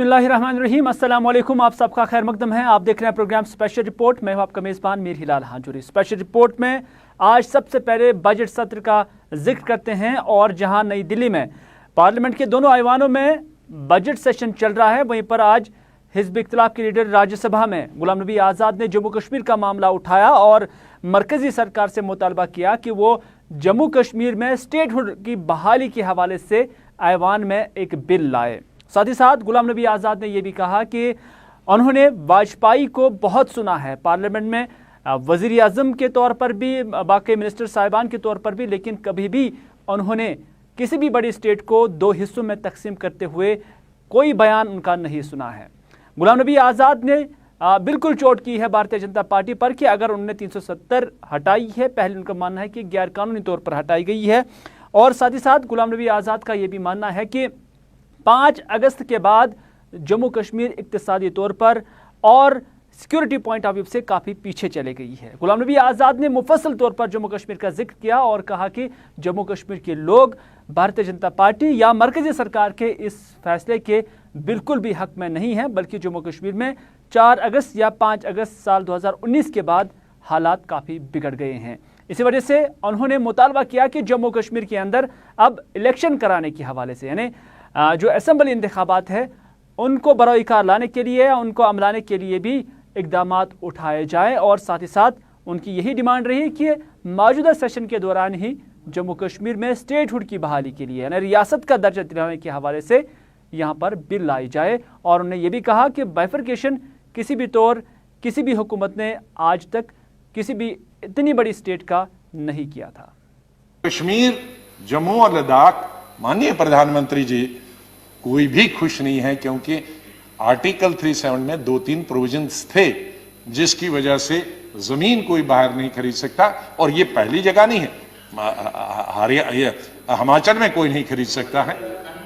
बिस्मिल्लाहिर्रहमानिर्रहीम, अस्सलाम वालेकुम। आप सबका खैर मकदम है। आप देख रहे हैं प्रोग्राम स्पेशल रिपोर्ट। मैं हूं आपका मेज़बान मीर हिलाल हाजुरी। स्पेशल रिपोर्ट में आज सबसे पहले बजट सत्र का जिक्र करते हैं। और जहां नई दिल्ली में पार्लियामेंट के दोनों ऐवानों में बजट सेशन चल रहा है, वहीं पर आज हिज़्ब इख्तिलाफ के लीडर राज्यसभा में गुलाम नबी आज़ाद ने जम्मू कश्मीर का मामला उठाया और मरकजी सरकार से मुतालबा किया कि वो जम्मू कश्मीर में स्टेटहुड की बहाली के हवाले से ऐवान में एक बिल लाए। साथ ही साथ गुलाम नबी आज़ाद ने यह भी कहा कि उन्होंने वाजपेयी को बहुत सुना है, पार्लियामेंट में वज़ीर आज़म के तौर पर भी, बाकी मिनिस्टर साहिबान के तौर पर भी, लेकिन कभी भी उन्होंने किसी भी बड़ी स्टेट को दो हिस्सों में तकसीम करते हुए कोई बयान उनका नहीं सुना है। गुलाम नबी आज़ाद ने बिल्कुल चोट की है भारतीय जनता पार्टी पर कि अगर उन्होंने 370 हटाई है, पहले उनका मानना है कि गैर कानूनी तौर पर हटाई गई है। और साथ ही साथ गुलाम नबी आज़ाद का यह भी मानना है कि 5 अगस्त के बाद जम्मू कश्मीर इक्तिसादी तौर पर और सिक्योरिटी पॉइंट ऑफ व्यू से काफ़ी पीछे चले गई है। गुलाम नबी आज़ाद ने मुफस्सल तौर पर जम्मू कश्मीर का जिक्र किया और कहा कि जम्मू कश्मीर के लोग भारतीय जनता पार्टी या मरकजी सरकार के इस फैसले के बिल्कुल भी हक में नहीं है, बल्कि जम्मू कश्मीर में 4 अगस्त या 5 अगस्त साल 2019 के बाद हालात काफ़ी बिगड़ गए हैं। इसी वजह से उन्होंने मुतालबा किया कि जम्मू कश्मीर के अंदर अब इलेक्शन कराने के हवाले से, यानी जो असेंबली इंतखाबात है उनको बरोइकार लाने के लिए, उनको अमलाने के लिए भी इकदामात उठाए जाएं। और साथ ही साथ उनकी यही डिमांड रही कि मौजूदा सेशन के दौरान ही जम्मू कश्मीर में स्टेटहुड की बहाली के लिए, यानी रियासत का दर्जा दिलाने के हवाले से यहाँ पर बिल लाई जाए। और उन्होंने ये भी कहा कि बाइफरकेशन किसी भी तौर किसी भी हुकूमत ने आज तक किसी भी इतनी बड़ी स्टेट का नहीं किया था। कश्मीर, जम्मू और लद्दाख, माननीय प्रधानमंत्री जी, कोई भी खुश नहीं है, क्योंकि आर्टिकल 37 में 2-3 प्रोविजंस थे जिसकी वजह से जमीन कोई बाहर नहीं खरीद सकता। और ये पहली जगह नहीं है, हिमाचल में कोई नहीं खरीद सकता है,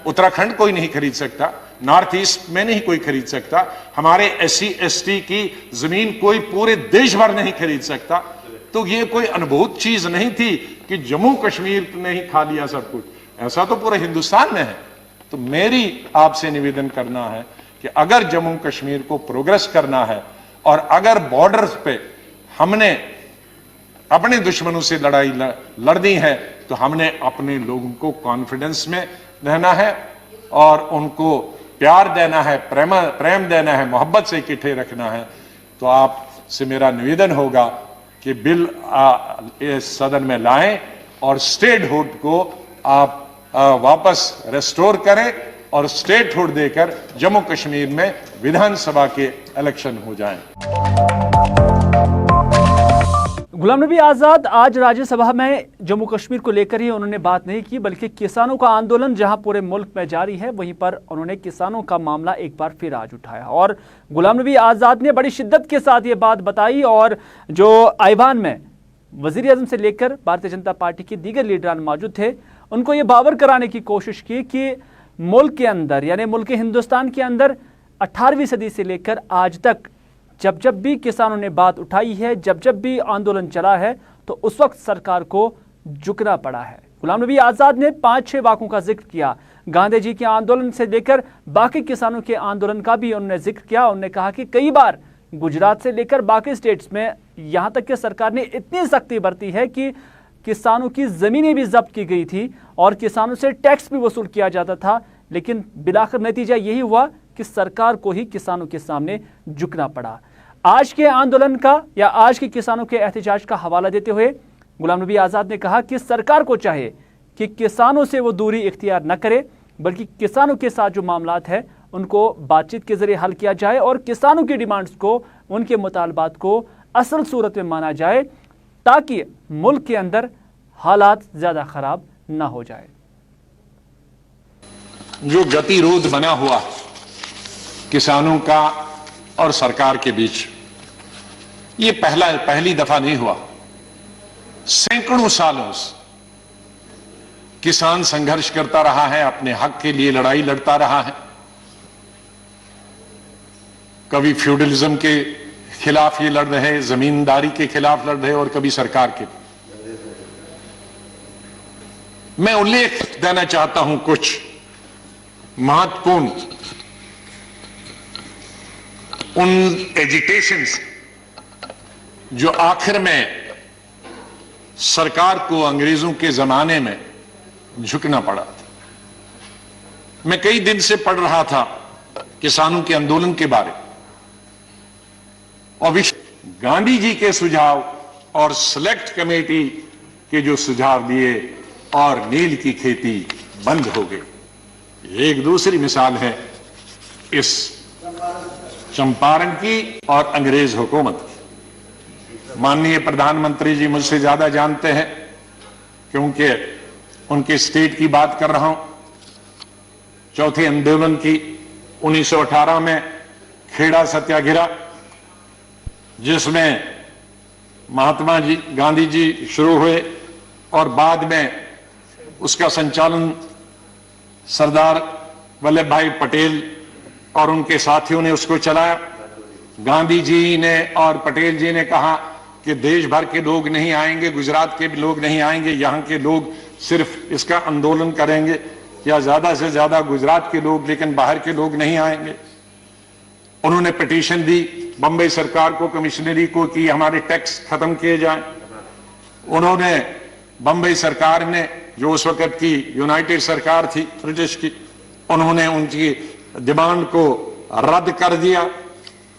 उत्तराखंड कोई नहीं खरीद सकता, नॉर्थ ईस्ट में नहीं कोई खरीद सकता, हमारे SC ST की जमीन कोई पूरे देश भर नहीं खरीद सकता। तो ये कोई अनुभूत चीज नहीं थी कि जम्मू कश्मीर ने ही खा लिया सब कुछ, ऐसा तो पूरे हिंदुस्तान में है। तो मेरी आपसे निवेदन करना है कि अगर जम्मू कश्मीर को प्रोग्रेस करना है और अगर बॉर्डर्स पे हमने अपने दुश्मनों से लड़ाई लड़नी है, तो हमने अपने लोगों को कॉन्फिडेंस में रहना है और उनको प्यार देना है, प्रेम देना है, मोहब्बत से इकट्ठे रखना है। तो आपसे मेरा निवेदन होगा कि बिल इस सदन में लाएं और स्टेटहुड को आप वापस रेस्टोर करें और स्टेटहुड देकर जम्मू कश्मीर में विधानसभा के इलेक्शन हो जाएं। गुलाम नबी आज़ाद आज राज्यसभा में जम्मू कश्मीर को लेकर ही उन्होंने बात नहीं की, बल्कि किसानों का आंदोलन जहां पूरे मुल्क में जारी है, वहीं पर उन्होंने किसानों का मामला एक बार फिर आज उठाया। और गुलाम नबी आज़ाद ने बड़ी शिद्दत के साथ ये बात बताई और जो ऐवान में वज़ीर आज़म से लेकर भारतीय जनता पार्टी के दीगर लीडरान मौजूद थे, उनको ये बावर कराने की कोशिश की कि मुल्क के अंदर, यानी मुल्क हिंदुस्तान के अंदर 18वीं सदी से लेकर आज तक जब जब भी किसानों ने बात उठाई है, जब जब भी आंदोलन चला है, तो उस वक्त सरकार को झुकना पड़ा है। गुलाम नबी आज़ाद ने 5-6 वाक़ों का जिक्र किया। गांधी जी के आंदोलन से लेकर बाकी किसानों के आंदोलन का भी उन्होंने जिक्र किया। उन्होंने कहा कि कई बार गुजरात से लेकर बाकी स्टेट्स में यहाँ तक कि सरकार ने इतनी सख्ती बरती है कि किसानों की ज़मीनें भी जब्त की गई थी और किसानों से टैक्स भी वसूल किया जाता था, लेकिन बिलाखिर नतीजा यही हुआ कि सरकार को ही किसानों के सामने झुकना पड़ा। आज के आंदोलन का या आज के किसानों के एहतजाज का हवाला देते हुए गुलाम नबी आज़ाद ने कहा कि सरकार को चाहे कि किसानों से वो दूरी इख्तियार न करे, बल्कि किसानों के साथ जो मामलात है उनको बातचीत के जरिए हल किया जाए और किसानों की डिमांड्स को, उनके मुतालबात को असल सूरत में माना जाए, ताकि मुल्क के अंदर हालात ज्यादा खराब ना हो जाए। जो गतिरोध बना हुआ किसानों का और सरकार के बीच, ये पहली दफा नहीं हुआ। सैकड़ों सालों से किसान संघर्ष करता रहा है, अपने हक के लिए लड़ाई लड़ता रहा है। कभी फ्यूडलिज्म के खिलाफ ये लड़ रहे, जमींदारी के खिलाफ लड़ रहे, और कभी सरकार के। मैं उल्लेख देना चाहता हूं कुछ महत्वपूर्ण उन एजिटेशन से जो आखिर में सरकार को अंग्रेजों के जमाने में झुकना पड़ा था। मैं कई दिन से पढ़ रहा था किसानों के आंदोलन के बारे में और गांधी जी के सुझाव और सिलेक्ट कमेटी के जो सुझाव दिए और नील की खेती बंद हो गई। एक दूसरी मिसाल है इस चंपारण की और अंग्रेज हुकूमत की। माननीय प्रधानमंत्री जी मुझसे ज्यादा जानते हैं क्योंकि उनके स्टेट की बात कर रहा हूं। चौथे आंदोलन की 1918 में खेड़ा सत्याग्रह, जिसमें महात्मा जी गांधी जी शुरू हुए और बाद में उसका संचालन सरदार वल्लभ भाई पटेल और उनके साथियों ने उसको चलाया। गांधी जी ने और पटेल जी ने कहा कि देश भर के लोग नहीं आएंगे, गुजरात के भी लोग नहीं आएंगे, यहां के लोग सिर्फ इसका आंदोलन करेंगे या ज्यादा से ज्यादा गुजरात के लोग, लेकिन बाहर के लोग नहीं आएंगे। उन्होंने पिटीशन दी बंबई सरकार को, कमिश्नरी को कि हमारे टैक्स खत्म किए जाएं। उन्होंने बंबई सरकार ने, जो उस वक्त की यूनाइटेड सरकार थी ब्रिटिश की, उन्होंने उनकी डिमांड को रद्द कर दिया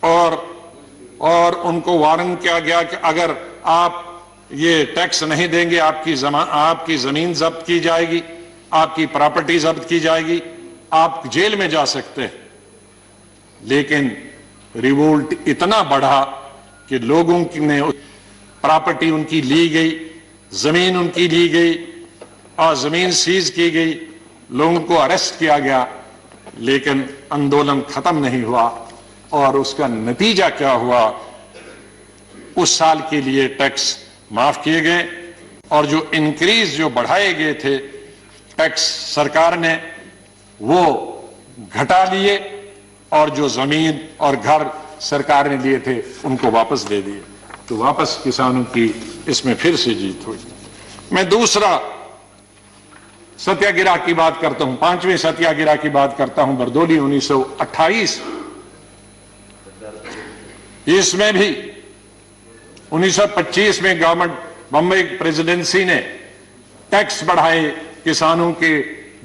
और उनको वार्न किया गया कि अगर आप ये टैक्स नहीं देंगे आपकी जमीन जब्त की जाएगी, आपकी प्रॉपर्टी जब्त की जाएगी, आप जेल में जा सकते हैं। लेकिन रिवोल्ट इतना बढ़ा कि लोगों की ने प्रॉपर्टी उनकी ली गई, जमीन उनकी ली गई और जमीन सीज की गई, लोगों को अरेस्ट किया गया, लेकिन आंदोलन खत्म नहीं हुआ। और उसका नतीजा क्या हुआ? उस साल के लिए टैक्स माफ किए गए और जो इंक्रीज जो बढ़ाए गए थे टैक्स सरकार ने वो घटा लिए और जो जमीन और घर सरकार ने लिए थे उनको वापस दे दिए। तो वापस किसानों की इसमें फिर से जीत हुई। मैं दूसरा सत्याग्रह की बात करता हूं, 5वें सत्याग्रह की बात करता हूं, बरदोली 1928। इसमें भी 1925 में गवर्नमेंट बंबई प्रेसिडेंसी ने टैक्स बढ़ाए किसानों के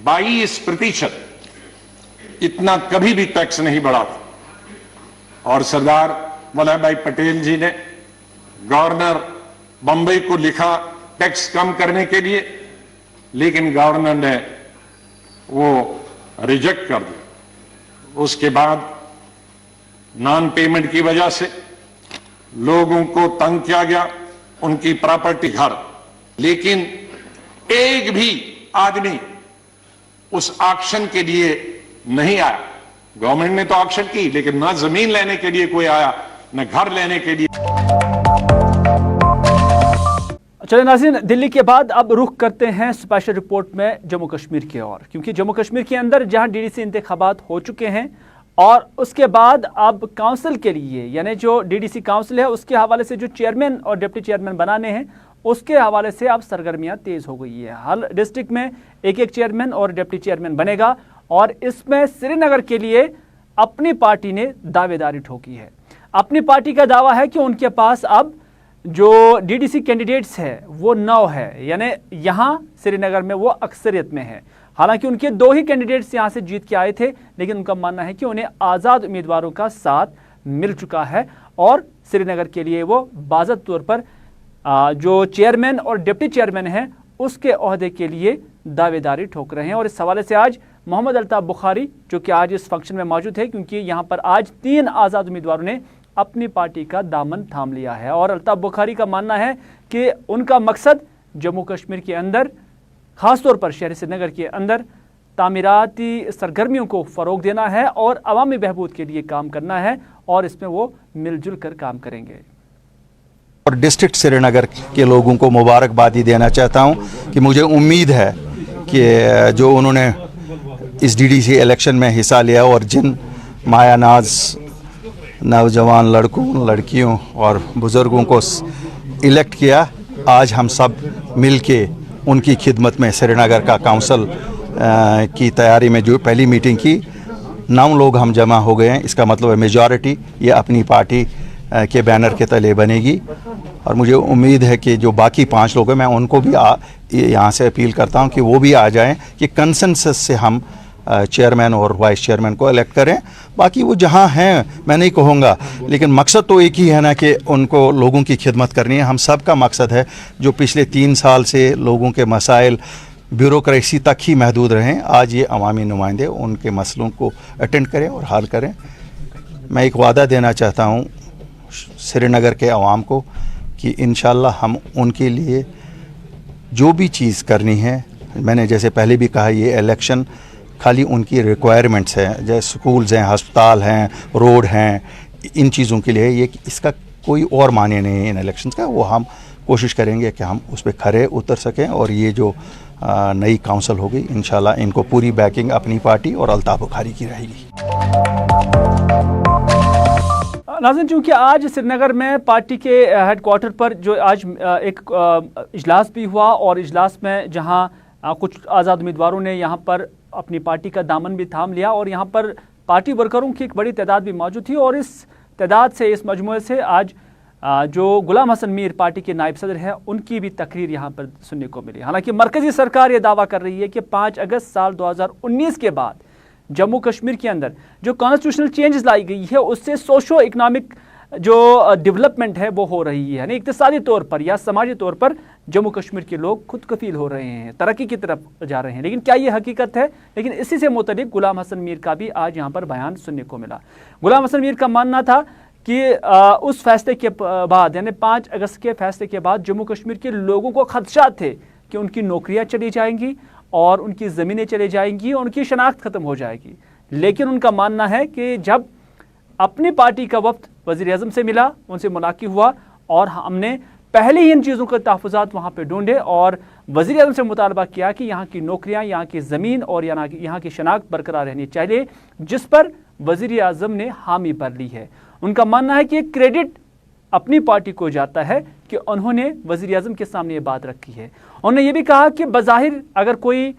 22%। इतना कभी भी टैक्स नहीं बढ़ा था। और सरदार वल्लभ भाई पटेल जी ने गवर्नर बंबई को लिखा टैक्स कम करने के लिए, लेकिन गवर्नर ने वो रिजेक्ट कर दिया। उसके बाद नॉन पेमेंट की वजह से लोगों को तंग किया गया, उनकी प्रॉपर्टी घर, लेकिन एक भी आदमी उस ऑक्शन के लिए नहीं आया। गवर्नमेंट ने तो ऑक्शन की, लेकिन ना जमीन लेने के लिए कोई आया, न घर लेने के लिए। चलिए नाज़रीन, दिल्ली के बाद अब रुख करते हैं स्पेशल रिपोर्ट में जम्मू कश्मीर की ओर, क्योंकि जम्मू कश्मीर के अंदर जहां डीडीसी इंतखाबात हो चुके हैं और उसके बाद अब काउंसिल के लिए, यानी जो डीडीसी काउंसिल है उसके हवाले से जो चेयरमैन और डिप्टी चेयरमैन बनाने हैं उसके हवाले से अब सरगर्मियां तेज हो गई है। हर डिस्ट्रिक्ट में एक एक चेयरमैन और डिप्टी चेयरमैन बनेगा और इसमें श्रीनगर के लिए अपनी पार्टी ने दावेदारी ठोकी है। अपनी पार्टी का दावा है कि उनके पास अब जो डीडीसी कैंडिडेट्स है वो 9 है, यानी यहाँ श्रीनगर में वो अक्सरियत में है। हालांकि उनके 2 ही कैंडिडेट्स यहाँ से जीत के आए थे, लेकिन उनका मानना है कि उन्हें आज़ाद उम्मीदवारों का साथ मिल चुका है और श्रीनगर के लिए वो बाज़ाब्ता तौर पर जो चेयरमैन और डिप्टी चेयरमैन हैं उसके ओहदे के लिए दावेदारी ठोक रहे हैं। और इस हवाले से आज मोहम्मद अल्ताफ बुखारी, जो कि आज इस फंक्शन में मौजूद है, क्योंकि यहाँ पर आज 3 आज़ाद उम्मीदवारों ने अपनी पार्टी का दामन थाम लिया है। और अल्ताफ बुखारी का मानना है कि उनका मकसद जम्मू कश्मीर के अंदर, ख़ासतौर पर शहर श्रीनगर के अंदर तामीराती सरगर्मियों को फ़रोग देना है और अवामी बहबूद के लिए काम करना है और इसमें वो मिलजुल कर काम करेंगे। और डिस्ट्रिक्ट श्रीनगर के लोगों को मुबारकबादी देना चाहता हूं कि मुझे उम्मीद है कि जो उन्होंने इस डीडीसी इलेक्शन में हिस्सा लिया और जिन मायानाज नौजवान लड़कों, लड़कियों और बुज़ुर्गों को इलेक्ट किया, आज हम सब मिलके उनकी खिदमत में श्रीनगर का काउंसिल की तैयारी में जो पहली मीटिंग की, 9 लोग हम जमा हो गए हैं, इसका मतलब है मेजॉरिटी ये अपनी पार्टी के बैनर के तले बनेगी। और मुझे उम्मीद है कि जो बाकी 5 लोग हैं मैं उनको भी यहाँ से अपील करता हूँ कि वो भी आ जाएं कि कंसेंसस से हम चेयरमैन और वाइस चेयरमैन को इलेक्ट करें। बाकी वो जहाँ हैं मैं नहीं कहूँगा, लेकिन मकसद तो एक ही है ना कि उनको लोगों की खिदमत करनी है। हम सब का मकसद है जो पिछले 3 साल से लोगों के मसाइल ब्यूरोक्रेसी तक ही महदूद रहें, आज ये अवामी नुमाइंदे उनके मसलों को अटेंड करें और हल करें। मैं एक वादा देना चाहता हूँ श्रीनगर के अवाम को कि इंशाल्लाह हम उनके लिए जो भी चीज़ करनी है, मैंने जैसे पहले भी कहा ये इलेक्शन खाली उनकी रिक्वायरमेंट्स हैं, जैसे स्कूल्स हैं, अस्पताल हैं, रोड हैं, इन चीज़ों के लिए ये इसका कोई और माने नहीं है इन इलेक्शंस का। वो हम कोशिश करेंगे कि हम उस पर खरे उतर सकें और ये जो नई काउंसिल होगी इंशाल्लाह इनको पूरी बैकिंग अपनी पार्टी और अल्ताफ़ बुखारी की रहेगी। नाज़रीन, चूँकि आज श्रीनगर में पार्टी के हेडक्वार्टर पर जो आज एक इजलास भी हुआ और इजलास में जहाँ कुछ आज़ाद उम्मीदवारों ने यहाँ पर अपनी पार्टी का दामन भी थाम लिया और यहाँ पर पार्टी वर्करों की एक बड़ी तादाद भी मौजूद थी और इस तादाद से, इस मजमूए से आज जो गुलाम हसन मीर पार्टी के नायब सदर हैं उनकी भी तकरीर यहाँ पर सुनने को मिली। हालांकि मरकज़ी सरकार ये दावा कर रही है कि 5 अगस्त साल 2019 के बाद जम्मू कश्मीर के अंदर जो कॉन्स्टिट्यूशनल चेंजेस लाई गई है उससे सोशो इकनॉमिक जो डेवलपमेंट है वो हो रही है, यानी इक़्तिसादी तौर पर या समाजी तौर पर जम्मू कश्मीर के लोग खुद कफील हो रहे हैं, तरक्की की तरफ जा रहे हैं। लेकिन क्या ये हकीकत है? लेकिन इसी से मुतल्लिक गुलाम हसन मीर का भी आज यहाँ पर बयान सुनने को मिला। गुलाम हसन मीर का मानना था कि उस फैसले के बाद यानी 5 अगस्त के फैसले के बाद जम्मू कश्मीर के लोगों को खदशात थे कि उनकी नौकरियाँ चली जाएंगी और उनकी ज़मीनें चली जाएंगी और उनकी शनाख्त ख़त्म हो जाएगी। लेकिन उनका मानना है कि जब अपनी पार्टी का वफ्द वज़ीर-ए-आज़म से मिला, उनसे मुलाकात हुआ और हमने पहले ही इन चीज़ों के तहफ़्फ़ुज़ात वहाँ पे ढूंढे और वज़ीर-ए-आज़म से मुतालबा किया कि यहाँ की नौकरियाँ, यहाँ की ज़मीन और यहाँ की शनाख्त बरकरार रहनी चाहिए, जिस पर वज़ीर-ए-आज़म ने हामी भर ली है। उनका मानना है कि क्रेडिट अपनी पार्टी को जाता है कि उन्होंने वज़ीर-ए-आज़म के सामने ये बात रखी है। उन्होंने ये भी कहा कि बज़ाहिर अगर कोई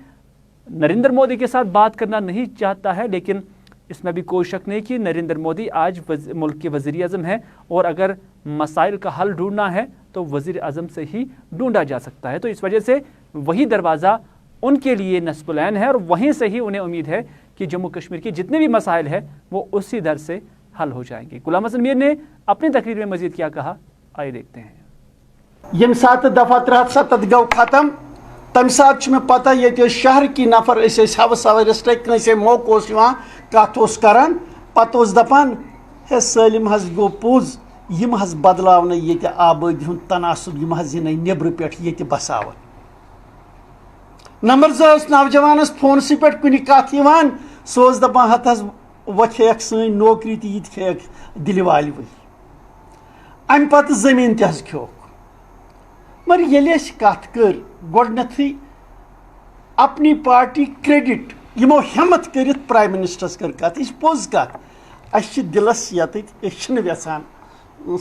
नरेंद्र मोदी के साथ बात करना नहीं चाहता है, लेकिन इसमें भी कोई शक नहीं कि नरेंद्र मोदी आज मुल्क के वज़ीर-ए-आज़म हैं और अगर मसाइल का हल ढूंढना है तो वज़ीर-ए-आज़म से ही ढूंढा जा सकता है। तो इस वजह से वही दरवाज़ा उनके लिए नस्बुल-ऐन है और वहीं से ही उन्हें उम्मीद है कि जम्मू कश्मीर के जितने भी मसाइल हैं वो उसी दर से हल हो जाएंगे। गुलाम हसन मीर ने अपनी तकरीर में मजीद क्या कहा, आइए देखते हैं। यम सात दफा 370 गो खत्म, तम सात में पता ये शहर की नफर हवस सवारिस कंसे मौका कत करान पत दपान हे सलिम हज गो पोज यम हज बदलावन ये आबादी हुंद तनासुब यम हज इन नेब्र पे ये बसावन। नंबर 2 नौजवानस फोनस पे कुन कत सो दपान हत हज वखेक सन नौकरी तो ये खेक दिल वाल वही अम पत जमीन तज खोक। मगर ये कत कर गोडनथी अपनी पार्टी क्रेडिट यमो हिम्मत कर प्राइम मिनिस्टरस कर कत यह पोज कत अस दिलस यत यसान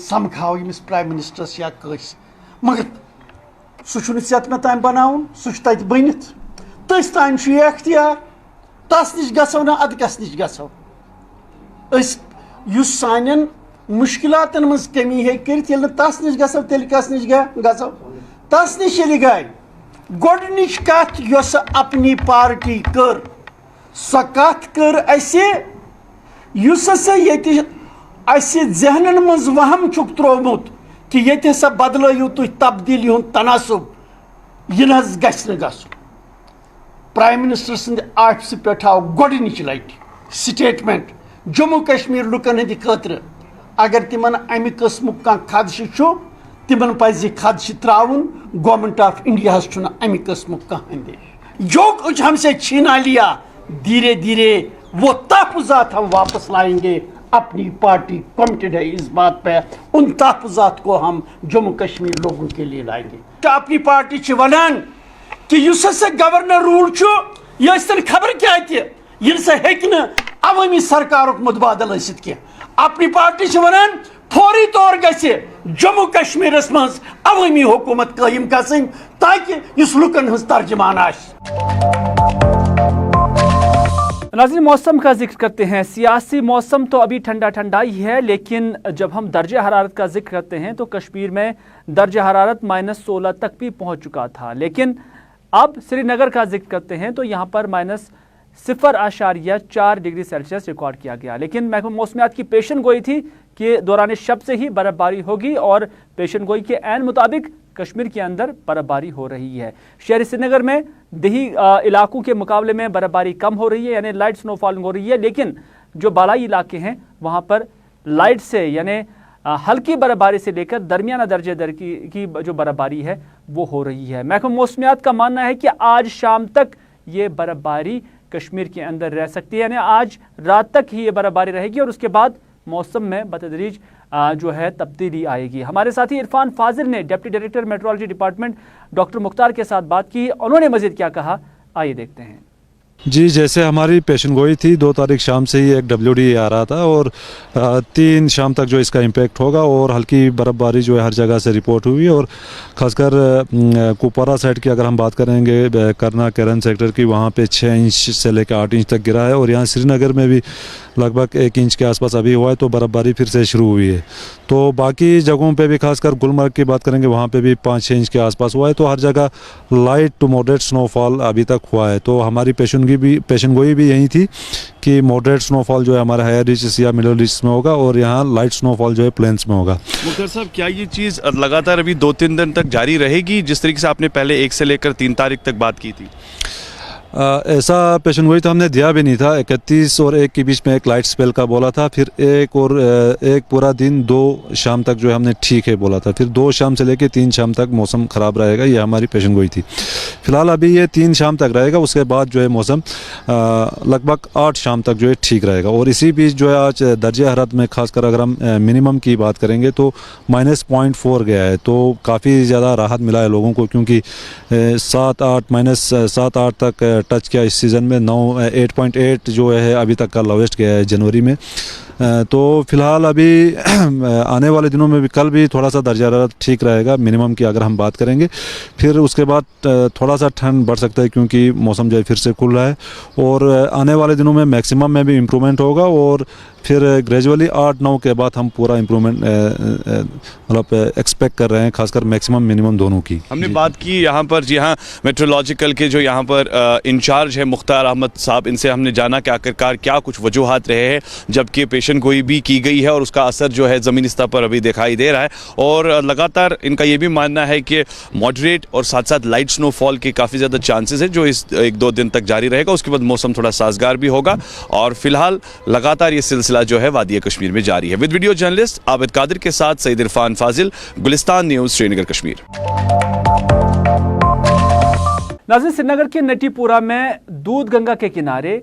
समखाव यमिस प्राइम मिनिस्टरस या कस, मगर सह मे तान बनाउन सह तत बनित तस तान अख्तियार तस निश गो ना अद कस निश गो सान मुश्किलातन मज कमी है कर तस निश गो तेल कस निश गो तस निश गए गोडनिच कत योस अपनी पार्टी कर सो कत कर युस हसा ये जहनन मज वहम चुक त्रोमुत कि ये हसा बदलू तुम तब्दीली हुंद तनासुब यह गु प्राइम मिनिस्टर सद ऑफिस पे आव गोडनिच लट स्टेटमेंट जम्मू कश्मीर लुकन हंद खतर अगर तिमन अमि किस्म खदश तिमन पज खदश त्राउन गवर्नमेंट ऑफ इंडिया अमि किस्म जो कुछ हमसे छीना लिया धीरे धीरे वो तहफ़्फ़ुज़ात हम वापस लाएंगे। अपनी पार्टी कमिटेड है इस बात पे, उन तहफ़्फ़ुज़ात को हम जम्मू कश्मीर लोगों के लिए लाएंगे। अपनी पार्टी वनान कि युस गवर्नर रूल यह खबर क्या हे अवामी सरकार मुतबादल कह अपनी पार्टी वनान फौरी तौर गि जम्मू कश्मीर मज अवामी हुकूमत कायम गई ताकि इस लुकन हज तर्जमान आए। नाज़रीन, मौसम का जिक्र करते हैं। सियासी मौसम तो अभी ठंडा ठंडा ही है, लेकिन जब हम दर्जा हरारत का जिक्र करते हैं तो कश्मीर में दर्जा हरारत -16 तक भी पहुंच चुका था। लेकिन अब श्रीनगर का जिक्र करते हैं तो यहाँ पर -0.4 डिग्री सेल्सियस रिकॉर्ड किया गया। लेकिन महकमा मौसमियात की पेशन गोई थी कि दौरान शब से ही बर्फबारी होगी और पेशन गोई के ऐन मुताबिक कश्मीर के अंदर बर्फबारी हो रही है। शहरी श्रीनगर में दही इलाकों के मुकाबले में बर्फबारी कम हो रही है, यानी लाइट स्नोफॉलिंग हो रही है। लेकिन जो बालाई इलाके हैं वहाँ पर लाइट से यानी हल्की बर्फबारी से लेकर दरमियाना दर्जे दर की जो बर्फबारी है वो हो रही है। महकमा मौसमियात का मानना है कि आज शाम तक ये बर्फबारी कश्मीर के अंदर रह सकती है, यानी आज रात तक ही ये बर्फबारी रहेगी और उसके बाद मौसम में बतदरीज जो है तब्दीली आएगी। हमारे साथी इरफान फाजिल ने deputy director metrology department doctor Mukhtar के साथ बात की। उन्होंने मजीद क्या कहा, आइए देखते हैं। जी, जैसे हमारी पेशन गोई थी 2 तारीख शाम से ही एक WD आ रहा था और 3 शाम तक जो इसका इम्पैक्ट होगा और हल्की बर्फबारी जो है हर जगह से रिपोर्ट हुई और ख़ासकर कुपवारा साइड की अगर हम बात करेंगे करना केरन सेक्टर की, वहाँ पे 6 इंच से लेकर 8 इंच तक गिरा है और यहाँ श्रीनगर में भी लगभग 1 इंच के आसपास अभी हुआ है, तो बर्फबारी फिर से शुरू हुई है। तो बाकी जगहों पे भी खासकर गुलमर्ग की बात करेंगे, वहाँ पे भी 5-6 इंच के आसपास हुआ है, तो हर जगह लाइट टू मॉडरेट स्नोफॉल अभी तक हुआ है। तो हमारी पेशन गोई भी यही थी कि मॉडरेट स्नोफॉल जो है हमारा हायर रीचेस या मिडिल रीचेस में होगा और यहाँ लाइट स्नोफॉल जो है प्लेन्स में होगा। मुख्तार साहब, क्या ये चीज़ लगातार अभी 2-3 दिन तक जारी रहेगी, जिस तरीके से आपने पहले 1 से लेकर 3 तारीख तक बात की थी? ऐसा पेशन गोई तो हमने दिया भी नहीं था। 31 और 1 के बीच में एक लाइट स्पेल का बोला था, फिर एक पूरा दिन 2 शाम तक जो है हमने ठीक है बोला था, फिर 2 शाम से लेकर 3 शाम तक मौसम ख़राब रहेगा, ये हमारी पेशन गोई थी। फिलहाल अभी ये 3 शाम तक रहेगा, उसके बाद जो है मौसम लगभग 8 शाम तक जो है ठीक रहेगा। और इसी बीच जो है आज दर्जा हरारत में खासकर अगर हम मिनिमम की बात करेंगे तो -0.4 गया है, तो काफ़ी ज़्यादा राहत मिला है लोगों को, क्योंकि -7-8 तक टच किया इस सीज़न में। 8.8 जो है अभी तक का लोवेस्ट गया है जनवरी में। तो फिलहाल अभी आने वाले दिनों में भी कल भी थोड़ा सा दर्जा हरारत ठीक रहेगा मिनिमम की अगर हम बात करेंगे। फिर उसके बाद थोड़ा सा ठंड बढ़ सकता है क्योंकि मौसम जो है फिर से खुल रहा है और आने वाले दिनों में मैक्सिमम में भी इम्प्रूवमेंट होगा और फिर ग्रेजुअली 8-9 के बाद हम पूरा इम्प्रूवमेंट मतलब एक्सपेक्ट कर रहे हैं, खासकर मैक्सिमम मिनिमम दोनों की। हमने बात की यहाँ पर, जी हाँ, मेट्रोलॉजिकल के जो यहाँ पर इंचार्ज है मुख्तार अहमद साहब, इनसे हमने जाना कि आखिरकार क्या कुछ वजूहात रहे हैं, जबकि पेशन गोई भी की गई है और उसका असर जो है ज़मीनी सतह पर अभी दिखाई दे रहा है। और लगातार इनका ये भी मानना है कि मॉडरेट और साथ साथ लाइट स्नोफॉल के काफ़ी ज़्यादा चांसेस है जो इस 1-2 दिन तक जारी रहेगा, उसके बाद मौसम थोड़ा साजगार भी होगा। और फिलहाल लगातार ये सिलसिला जो है वादी कश्मीर में जारी है। With video journalist Abid Qadir के साथ सईद इरफान फाजिल, गुलिस्तान न्यूज़, श्रीनगर, कश्मीर। नाज़रीन, श्रीनगर के नटीपुरा में दूध गंगा के किनारे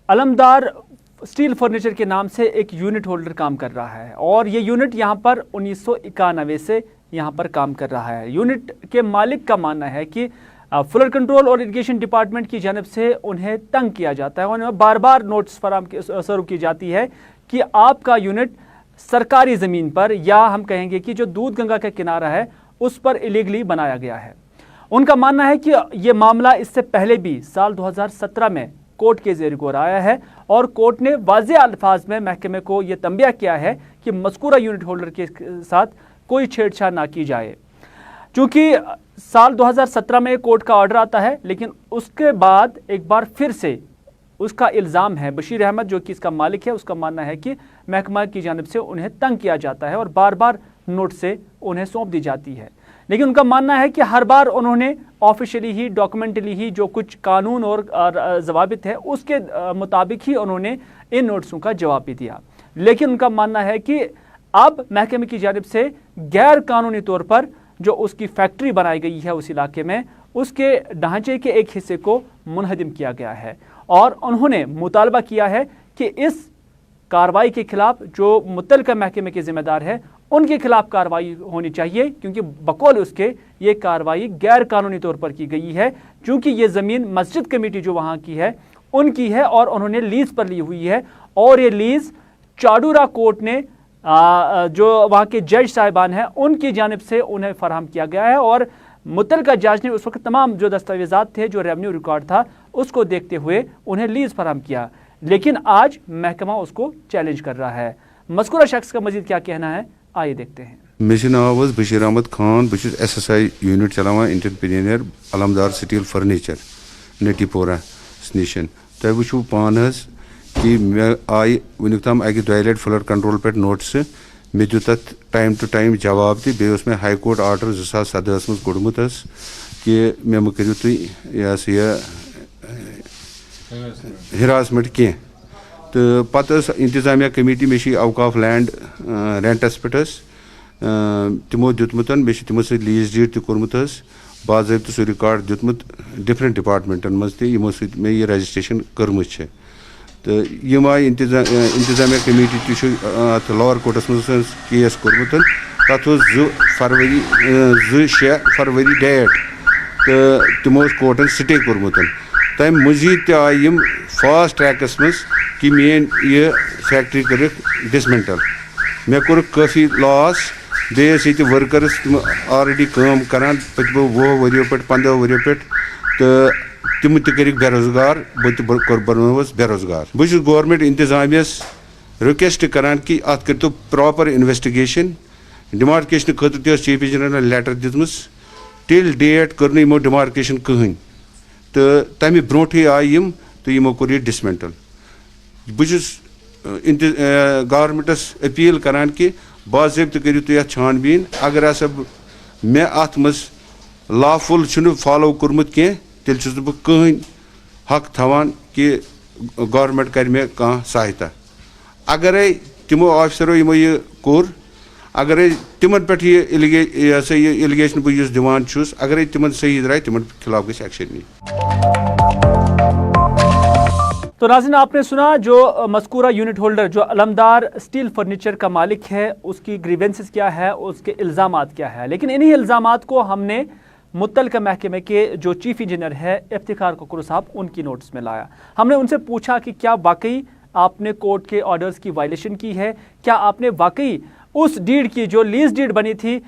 अलमदार स्टील फर्नीचर के नाम से एक यूनिट होल्डर काम कर रहा है और ये यूनिट यहाँ पर 1991 से यहाँ पर काम कर रहा है। यूनिट के मालिक का मानना है कि फ्लड कंट्रोल और इरिगेशन डिपार्टमेंट की जानब से उन्हें तंग किया जाता है, उन्हें बार बार नोटिस सर्व की जाती है कि आपका यूनिट सरकारी ज़मीन पर या हम कहेंगे कि जो दूध गंगा का किनारा है उस पर इलीगली बनाया गया है। उनका मानना है कि ये मामला इससे पहले भी साल 2017 में कोर्ट के ज़ेर गौर आया है और कोर्ट ने वाज़े अल्फाज में महकमे को यह तंबिया किया है कि मज़कूरा यूनिट होल्डर के साथ कोई छेड़छाड़ ना की जाए। चूँकि साल 2017 में कोर्ट का ऑर्डर आता है, लेकिन उसके बाद एक बार फिर से उसका इल्ज़ाम है, बशीर अहमद जो कि इसका मालिक है, उसका मानना है कि महकमा की जानिब से उन्हें तंग किया जाता है और बार बार नोट से उन्हें सौंप दी जाती है। लेकिन उनका मानना है कि हर बार उन्होंने ऑफिशियली ही, डॉक्यूमेंटली ही जो कुछ कानून और ज़वाबित है उसके मुताबिक ही उन्होंने इन नोटिसों का जवाब भी दिया। लेकिन उनका मानना है कि अब महकमे की जानिब से गैर कानूनी तौर पर जो उसकी फैक्ट्री बनाई गई है उस इलाके में, उसके ढांचे के एक हिस्से को मुनहदिम किया गया है और उन्होंने मुतालबा किया है कि इस कार्रवाई के खिलाफ जो मुतल्लिका महकमे के जिम्मेदार है उनके खिलाफ कार्रवाई होनी चाहिए, क्योंकि बकौल उसके ये कार्रवाई गैर कानूनी तौर पर की गई है। चूँकि ये ज़मीन मस्जिद कमेटी जो वहाँ की है उनकी है और उन्होंने लीज़ पर ली हुई है और ये लीज़ चाडूरा कोर्ट ने जो वहाँ के जज साहिबान हैं उनकी जानिब से उन्हें फराहम किया गया है और मुतल्लिका जज ने उस वक्त तमाम जो दस्तावेजात थे, जो रेवेन्यू रिकॉर्ड था, उसको देखते हुए उन्हें लीज फराहम किया, लेकिन आज महकमा उसको चैलेंज कर रहा है। मज़कूरा शख्स का मजीद क्या कहना है, आइए देखते हैं। मेरा नाम बशीर अहमद खान, बहुत SSI यूनिट चलावान entrepreneur Alamdar steel furniture Natipora निशन। तुम वो पान कि मे आई वुक तम अकि 2 लट फ्लड कंट्रोल पे नोटिस, मे दु तथ टाइम टू टाइम जवाब तह मे हाई कोर्ट आर्डर 2017 मज कोड़मुत कि मे मह करो तुम यह हिरासमेंट कह। तो पत इंतजामिया कमेटी मे अवकाफ लैंड रेंटस पे तमो दुतमुत, मे तमो सत लीज डीड तोर्मुत, बाज़ाब्त सह रिकॉर्ड दुतमुत डिफरेंट डिपार्टमेंटन मज तमो सत मे यह रजिस्ट्रेशन कर्मुत। तो यम आई इंतजामिया कमेटी तथ लोअर कोर्टस मज केस कोर्मुत, तथ 2 फरवरी डेट, तो तमो कोर्टन स्टे कोर्मुत। तम मजीद तम फास्ट ट्रैकस मज कि मेन यह फैक्ट्री कर डिसमेंटल, मे कोर काफ़ी लॉस, बेस ये वर्कर्स तम ऑलरेडी काम करान पतमो 20 वरियो पे 15 वरियो पे, तो तम तक बेरोजगार, बह बनोस बेरोजगार। बस गवर्नमेंट इंतजामियस रिक्वेस्ट करान कि अत कर प्रॉपर इन्वेस्टिगेशन। डिमार्केशन खतर चीफ इंजीनियर लेटर दितमस, टिल डेट कर यमो डिमार्केशन कहीं, तो तमें ब्रोटे आई यम, तो यमो कोर यह डिसमेंटल। बस गवर्नमेंटस अपील करान कि बाज़ाब्त करियो तुम छानबीन, अगर हसा मे अत मज लॉफुल फॉलो कोर्मुत कह, तेल बह कहीं हक थवान कि गवर्नमेंट कर मे कह सहायता। अगर तमो ऑफिसरों यमो यह कोर, अगर तिमन पे यह एलिगेशन बह दिवान छुस, अगर तिमन सही द्राय तिमन खिलाफ गई एक्शन नी। तो नाज़रीन, आपने सुना जो मज़कूरा यूनिट होल्डर जो अलमदार स्टील फर्नीचर का मालिक है, उसकी ग्रीवेंसेस क्या है, उसके इल्ज़ामात क्या है। लेकिन इन्हीं इल्ज़ामात को हमने मुत्तल्लिका महकमे के जो चीफ इंजीनियर है इफ्तिखार ककरू साहब, उनकी नोटिस में लाया। हमने उनसे पूछा कि क्या वाकई आपने कोर्ट के ऑर्डर्स की वायलेशन की है, क्या आपने वाकई उस डीड की जो लीज डीड बनी थी,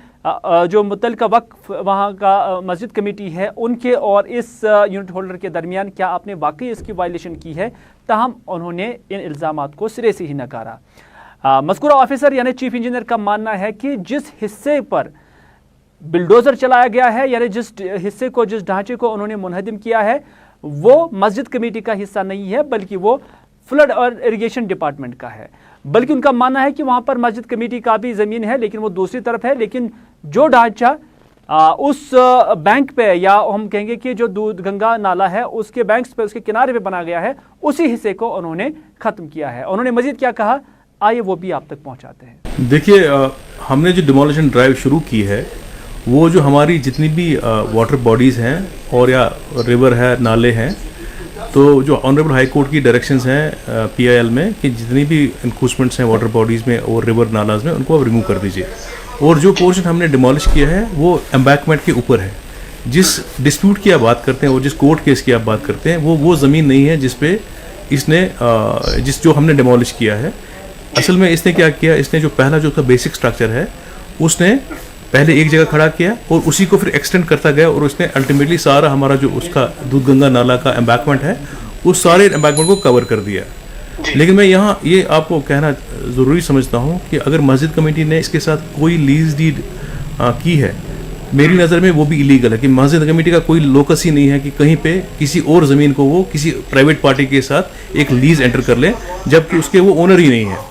जो मुत्तल्लिका वक्फ वहाँ का मस्जिद कमेटी है उनके और इस यूनिट होल्डर के दरमियान, क्या आपने वाकई इसकी वायलेशन की है। ताहम उन्होंने इन इल्ज़ामात को सिरे से ही नकारा। मज़कूरा ऑफिसर यानी चीफ इंजीनियर का मानना है कि जिस हिस्से पर बिल्डोज़र चलाया गया है, यानी जिस हिस्से को, जिस ढांचे को उन्होंने मुनहदिम किया है, वो मस्जिद कमेटी का हिस्सा नहीं है, बल्कि वो फ्लड और इरिगेशन डिपार्टमेंट का है। बल्कि उनका मानना है कि वहाँ पर मस्जिद कमेटी का भी ज़मीन है, लेकिन वो दूसरी तरफ है। लेकिन जो ढांचा उस बैंक पे, या हम कहेंगे कि जो दूध गंगा नाला है उसके बैंक्स पे, उसके किनारे पे बना गया है, उसी हिस्से को उन्होंने ख़त्म किया है। उन्होंने मज़ीद क्या कहा, आइए वो भी आप तक पहुँचाते हैं। देखिए, हमने जो डिमोलिशन ड्राइव शुरू की है, वो जो हमारी जितनी भी वाटर बॉडीज़ हैं और या रिवर है, नाले हैं, तो जो ऑनरेबल हाई कोर्ट की डायरेक्शंस हैं PIL में कि जितनी भी इंक्रूचमेंट्स हैं वाटर बॉडीज़ में और रिवर नालाज में, उनको आप रिमूव कर दीजिए। और जो पोर्शन हमने डिमोलिश किया है वो एम्बैंकमेंट के ऊपर है। जिस डिस्प्यूट की आप बात करते हैं और जिस कोर्ट केस की आप बात करते हैं, वो ज़मीन नहीं है जिस पे इसने जो हमने डिमोलिश किया है। असल में इसने क्या किया, इसने जो पहला जो उसका बेसिक स्ट्रक्चर है उसने पहले एक जगह खड़ा किया और उसी को फिर एक्सटेंड करता गया, और उसने अल्टीमेटली सारा हमारा जो उसका दूध गंगा नाला का एम्बैंकमेंट है उस सारे एम्बैंकमेंट को कवर कर दिया। लेकिन मैं यहाँ ये आपको कहना ज़रूरी समझता हूँ कि अगर मस्जिद कमेटी ने इसके साथ कोई लीज डीड की है, मेरी नज़र में वो भी इलीगल है। कि मस्जिद कमेटी का कोई लोकस ही नहीं है कि कहीं पे किसी और ज़मीन को वो किसी प्राइवेट पार्टी के साथ एक लीज एंटर कर ले, जबकि उसके वो ओनर ही नहीं है।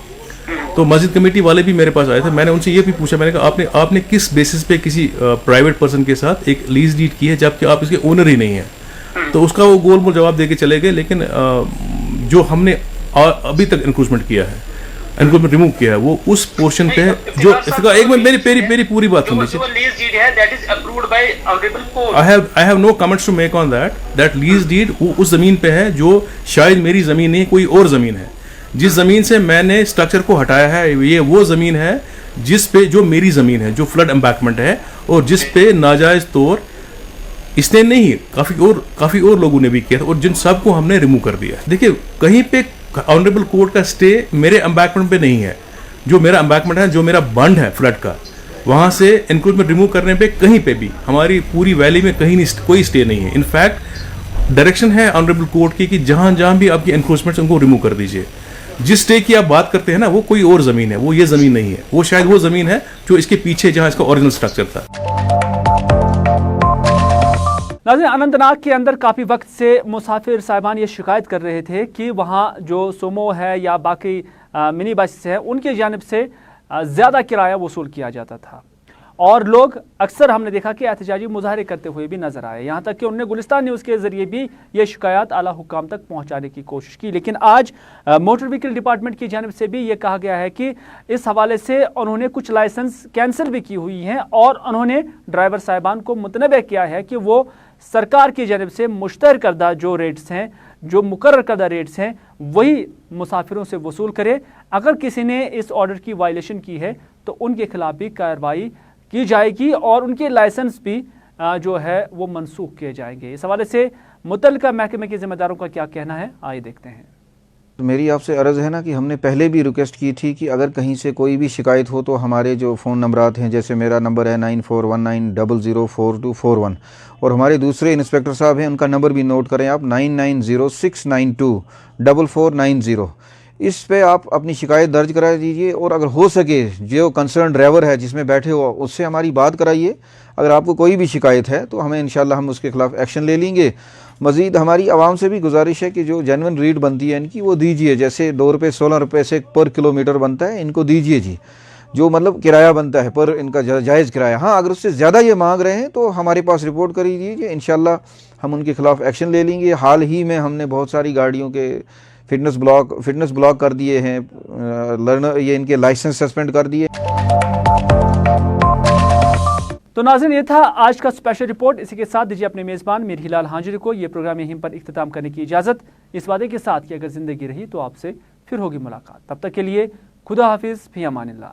तो मस्जिद कमेटी वाले भी मेरे पास आए थे, मैंने उनसे ये भी पूछा, मैंने कहा आपने किस बेसिस पे किसी प्राइवेट पर्सन के साथ एक लीज डीड की है जबकि आप इसके ओनर ही नहीं है। तो उसका वो गोल मोल जवाब दे के चले गए। लेकिन जो हमने अभी तक इंक्रूचमेंट किया है, इंक्रूचमेंट रिमूव किया है, वो उस पोर्शन पे है जो इसका, एक मिनट मेरी पूरी बात सुन लीजिए। I have no comments to make on that lease deed उस जमीन पे है जो शायद मेरी जमीन नहीं, कोई और जमीन है। जिस ज़मीन से मैंने स्ट्रक्चर को हटाया है, ये वो ज़मीन है जिस पे जो मेरी ज़मीन है, जो फ्लड एम्बैंकमेंट है, और जिस पे नाजायज़ तौर इसने नहीं काफ़ी और लोगों ने भी किया था, और जिन सब को हमने रिमूव कर दिया। देखिए, कहीं पे ऑनरेबल कोर्ट का स्टे मेरे एम्बैंकमेंट पे नहीं है। जो मेरा एम्बैंकमेंट है, जो मेरा बंड है फ्लड का, वहाँ से एनक्रोचमेंट रिमूव करने पे कहीं पे भी हमारी पूरी वैली में कहीं नहीं कोई स्टे नहीं है। इनफैक्ट डायरेक्शन है ऑनरेबल कोर्ट की कि जहाँ जहाँ भी आपकी एनक्रोचमेंट उनको रिमूव कर दीजिए। जिस स्टे की आप बात करते हैं ना, वो कोई और ज़मीन है, वो ये ज़मीन नहीं है, वो शायद वो ज़मीन है जो इसके पीछे जहाँ इसका ओरिजिनल स्ट्रक्चर था। नाज़रीन, अनंतनाग के अंदर काफ़ी वक्त से मुसाफिर साहिबान ये शिकायत कर रहे थे कि वहाँ जो सोमो है या बाकी मिनी बस है, उनकी जानिब से ज़्यादा किराया वसूल किया जाता था और लोग अक्सर हमने देखा कि एहतजाजी मुजाहरे करते हुए भी नजर आए। यहाँ तक कि उन्होंने गुलिस्तान न्यूज़ के ज़रिए भी ये शिकायत आला हुकाम तक पहुँचाने की कोशिश की, लेकिन आज मोटर व्हीकल डिपार्टमेंट की जानिब से भी ये कहा गया है कि इस हवाले से उन्होंने कुछ लाइसेंस कैंसिल भी की हुई हैं और उन्होंने ड्राइवर साहिबान को मुतनबे किया है कि वो सरकार की जानिब से मुश्तर करदा जो रेट्स हैं, जो मुकर्रर करदा रेट्स हैं, वही मुसाफिरों से वसूल करे। अगर किसी ने इस ऑर्डर की वायलेशन की है तो उनके खिलाफ भी कार्रवाई की जाएगी और उनके लाइसेंस भी जो है वो मनसूख किए जाएंगे। इस हवाले से मुतल्लिका महकमे के जिम्मेदारों का क्या कहना है, आइए देखते हैं। तो मेरी आपसे अर्ज़ है ना कि हमने पहले भी रिक्वेस्ट की थी कि अगर कहीं से कोई भी शिकायत हो तो हमारे जो फ़ोन नंबरात हैं, जैसे मेरा नंबर है 9419004241 और हमारे दूसरे इंस्पेक्टर साहब हैं, उनका नंबर भी नोट करें आप 9906924490। इस पे आप अपनी शिकायत दर्ज करा दीजिए और अगर हो सके जो कंसर्न ड्राइवर है जिसमें बैठे हो उससे हमारी बात कराइए। अगर आपको कोई भी शिकायत है तो हमें इंशाल्लाह हम उसके खिलाफ एक्शन ले लेंगे। मज़ीद हमारी आवाम से भी गुजारिश है कि जो जेन्युइन रेट बनती है इनकी वो दीजिए, जैसे 2 रुपये 16 रुपये से पर किलोमीटर बनता है, इनको दीजिए जी, जो मतलब किराया बनता है पर इनका जायज़ किराया। हाँ, अगर उससे ज़्यादा ये मांग रहे हैं तो हमारे पास रिपोर्ट कर दीजिए, इंशाल्लाह हम उनके खिलाफ एक्शन ले लेंगे। हाल ही में हमने बहुत सारी गाड़ियों के फिटनेस ब्लॉक कर दिए हैं, लर्नर ये इनके लाइसेंस सस्पेंड कर दिए। तो नाज़रीन, ये था आज का स्पेशल रिपोर्ट। इसी के साथ दीजिए अपने मेज़बान मीर हिलाल हाजिरी को ये प्रोग्राम यहीं पर इख्तिताम करने की इजाज़त, इस वादे के साथ कि अगर ज़िंदगी रही तो आपसे फिर होगी मुलाकात। तब तक के लिए खुदा हाफिज़, फी अमानिल्लाह।